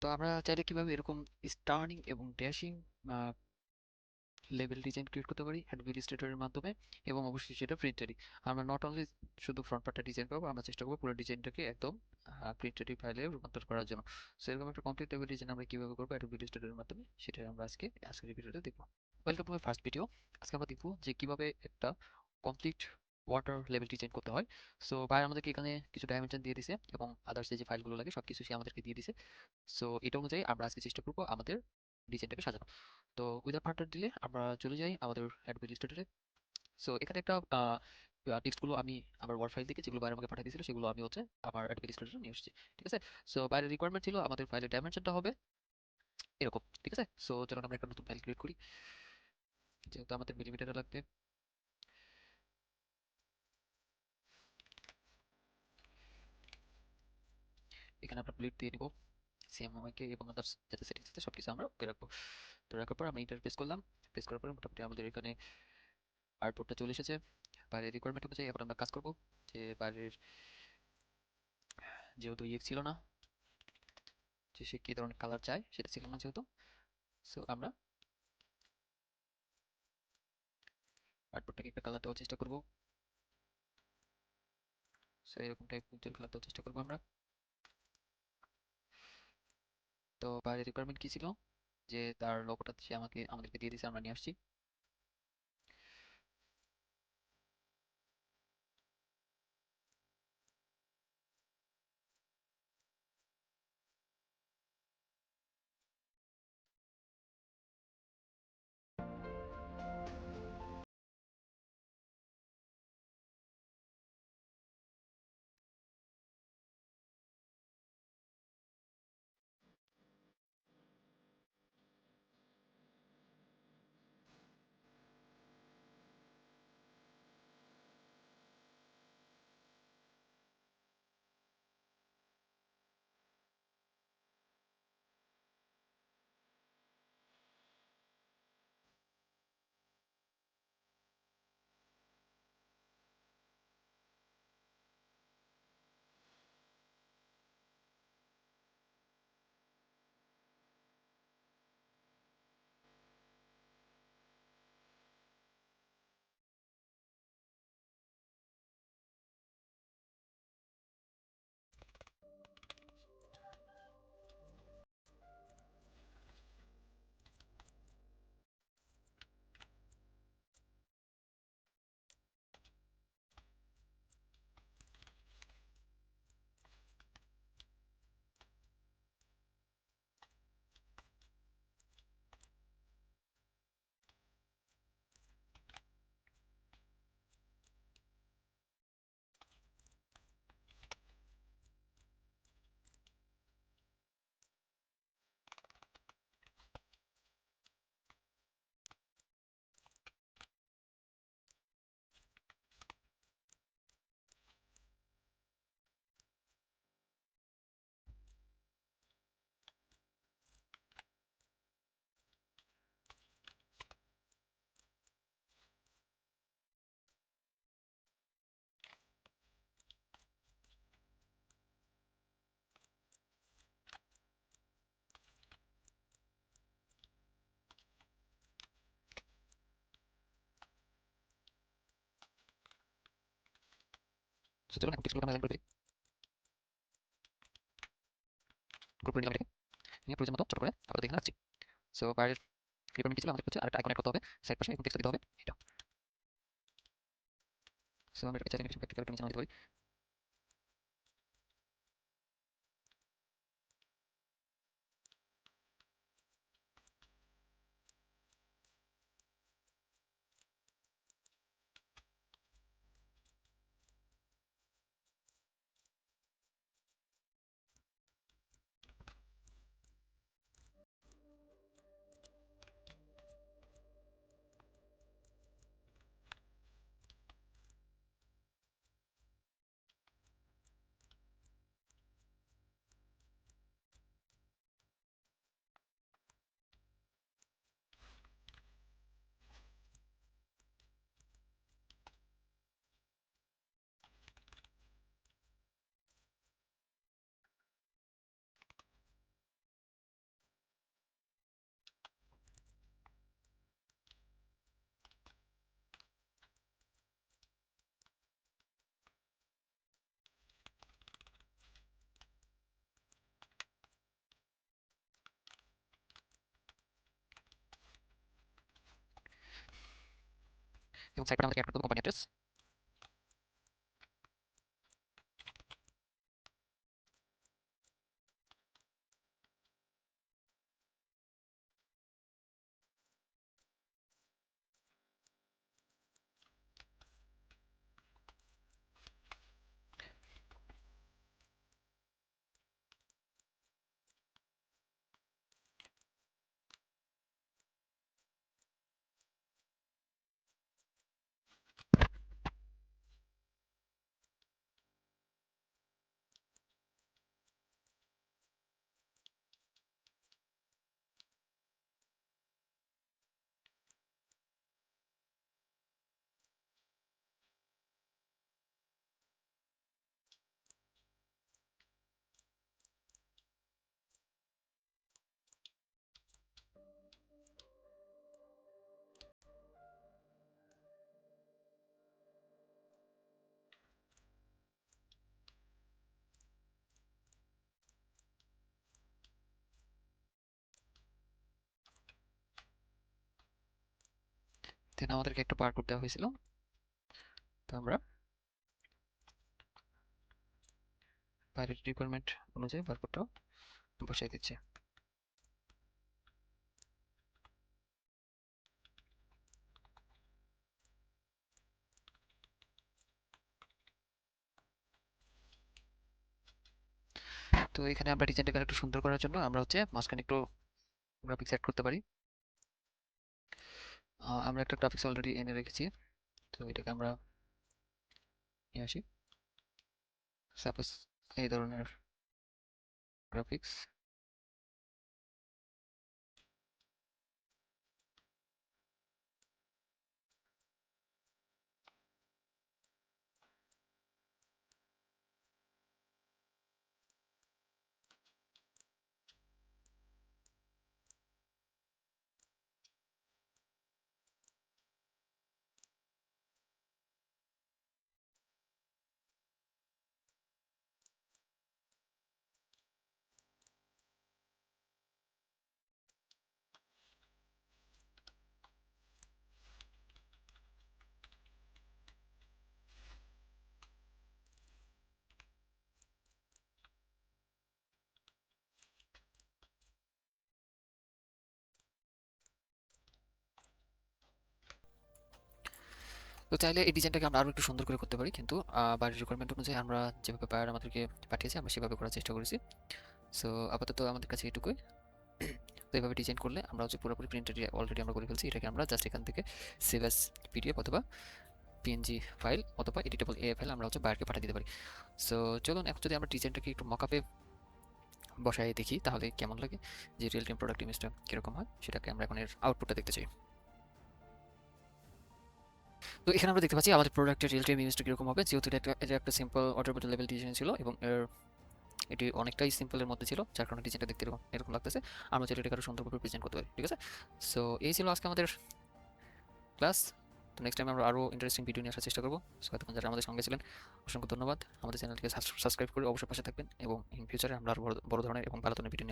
তো আমরা চাইলে কিভাবে এরকম স্টার্নিং এবং ড্যাশিং লেভেল ডিজাইন ক্রিয়েট করতে পারি অ্যাডোবি ইলাস্ট্রেটরের মাধ্যমে, এবং অবশ্যই সেটা প্রিন্টারই। আমরা নট অনলি শুধু ফ্রন্ট পার্টটা ডিজাইন করবো, আমরা চেষ্টা করবো পুরো ডিজাইনটাকে একদম প্রিন্টারি ফাইলে রূপান্তর করার জন্য। সো এরকম একটা কমপ্লিট লেভেল ডিজাইন আমরা কিভাবে করবো অ্যাডোবি ইলাস্ট্রেটরের মাধ্যমে, সেটা আমরা আজকের এই ভিডিওতে দেখবো। Welcome to my first video. আজকে আমরা দেখবো যে কিভাবে একটা কমপ্লিট ওয়াটার লেভেল ডিজাইন করতে হয়। সো ভাই আমাদেরকে এখানে কিছু ডাইমেনশন দিয়ে দিছে এবং আদার্স যে ফাইলগুলো লাগে সবকিছু সে আমাদেরকে দিয়ে দিছে। সো এটা অনুযায়ী আমরা আজকে চেষ্টা করবো আমাদের ডিজাইনটাকে সাজানো। তো উইদাউট ফার্দার ডিলে আমরা চলে যাই আমাদের অ্যাডোবি ইলাস্ট্রেটরে। সো এখানে একটা টেক্সটগুলো আমি আমার ওয়ার্ড ফাইল থেকে যেগুলো বাইরে আমাকে পাঠিয়ে দিয়েছিল সেগুলো আমি হচ্ছে আমার অ্যাডোবি ইলাস্ট্রেটরে নিয়ে এসেছি। ঠিক আছে। সো বাইরের রিকোয়ারমেন্ট ছিল আমাদের ফাইলের ডাইমেনশনটা হবে এরকম। ঠিক আছে। সো চলুন আমরা একটা নতুন ফাইল ক্রিয়েট করি, যেহেতু আমাদের মিলিমিটারে লাগবে। এখানে আমরা প্লেট দিয়ে নিব সিএমওয়াইকে এবং আদার্স যাতে সেটিংস আছে সবকিছু আমরা ওকে রাখবো। তো রাখার পর আমরা ইন্টার প্রেস করলাম। প্রেস করার পরে মোটামুটি আমাদের এখানে আউটপুটটা চলে এসেছে। বাইরের রিকোয়ারমেন্ট অনুযায়ী এখন আমরা কাজ করব, যে বাইরের যেহেতু ইয়ে ছিল না, যে সে কি ধরনের কালার চায় সেটা ছিল না যেহেতু, সো আমরা আউটপুটটাকে একটা কালার দেওয়ার চেষ্টা করব। সো এরকম টাইপ উজ্জ্বল কালার দেওয়ার চেষ্টা করবো আমরা। তো বাইরের রিকোয়ারমেন্ট কি ছিল, যে তার লোগোটা সে আমাদেরকে দিয়ে দিয়েছে, আমরা নিয়ে আসছি। সো চলুন এখন টেক্সটগুলো আমরা অ্যালাইন করে দিই। গ্রুপ করে নিলাম এটাকে, নিয়ে প্রয়োজন মতো ছোট করে আপাতত এখানে রাখছি। সো বাইরের রিকোয়ারমেন্ট কি ছিল, আমাদের হচ্ছে আরেকটা আইকন অ্যাড করতে হবে সাইড পাশে, এবং টেক্সট দিতে হবে এটা। সো আমরা এটাকে চাইলে কিছু প্র্যাকটিক্যাল নিচে দিতে পারি। এবং সাইটে আমাদের অ্যাড করতে হবে কোম্পানি অ্যাড্রেস। দেন আমাদেরকে একটা বারকোড দেওয়া হয়েছিল, তো আমরা বাইরের রিকোয়ারমেন্ট অনুযায়ী বারকোডটাও বসাই দিচ্ছি। তো এখানে আমরা ডিজাইনটাকে একটু সুন্দর করার জন্য আমরা হচ্ছে মাঝখানে একটু গ্রাফিক্স অ্যাড করতে পারি। আমরা একটা গ্রাফিক্স অলরেডি এনে রেখেছি, তো এটাকে আমরা নিয়ে আসি। সাপোজ এই ধরনের গ্রাফিক্স। তো চাইলে এই ডিজাইনটাকে আমরা আরো একটু সুন্দর করে করতে পারি, কিন্তু বাইরের রিকোয়ারমেন্ট অনুযায়ী আমরা যেভাবে বায়ার আমাদেরকে পাঠিয়েছে আমরা সেভাবে করার চেষ্টা করেছি। সো আপাতত আমাদের কাছে এটুকুই। তো এইভাবে ডিজাইন করলে আমরা হচ্ছে পুরোপুরি প্রিন্টেড অলরেডি আমরা করে ফেলছি। এটাকে আমরা জাস্ট এখান থেকে সেভ অ্যাজ পিডিএফ অথবা পিএনজি ফাইল অথবা এডিটেবল এ ফাইল আমরা হচ্ছে বায়ারকে পাঠিয়ে দিতে পারি। সো চলুন এখন যদি আমরা ডিজাইনটাকে একটু মকআপে বসায় দেখি তাহলে কেমন লাগে, যে রিয়েল টাইম প্রোডাক্ট ইমেজটা কীরকম হয় সেটাকে আমরা এখন এর আউটপুটটা দেখতে চাই। তো এখানে আমরা দেখতে পাচ্ছি আমাদের প্রোডাক্টের রিয়েল টাইম ইমেজটা কীরকম হবে, যেহেতু এটা একটা simple order button level design ছিল এবং এটি অনেকটাই সিম্পলের মধ্যে ছিল, যার কারণে ডিজাইনটা দেখতে এরকম এরকম লাগতেছে। আমরা চাইলে এটাকে আরও সুন্দরভাবে প্রেজেন্ট করতে পারি, ঠিক আছে? সো এই ছিল আজকে আমাদের ক্লাস। তো নেক্সট টাইম আমরা আরও ইন্টারেস্টিং ভিডিও নিয়ে আসার চেষ্টা করবো। সো এতক্ষণ যারা আমাদের সঙ্গে ছিলেন অসংখ্য ধন্যবাদ। আমাদের চ্যানেলটিকে সাবস্ক্রাইব করে অবশ্যই পাশে থাকবেন এবং ইন ফিউচারে আমরা আরও বড় ধরনের এবং ভালো ধরনের ভিডিও নিয়ে আসার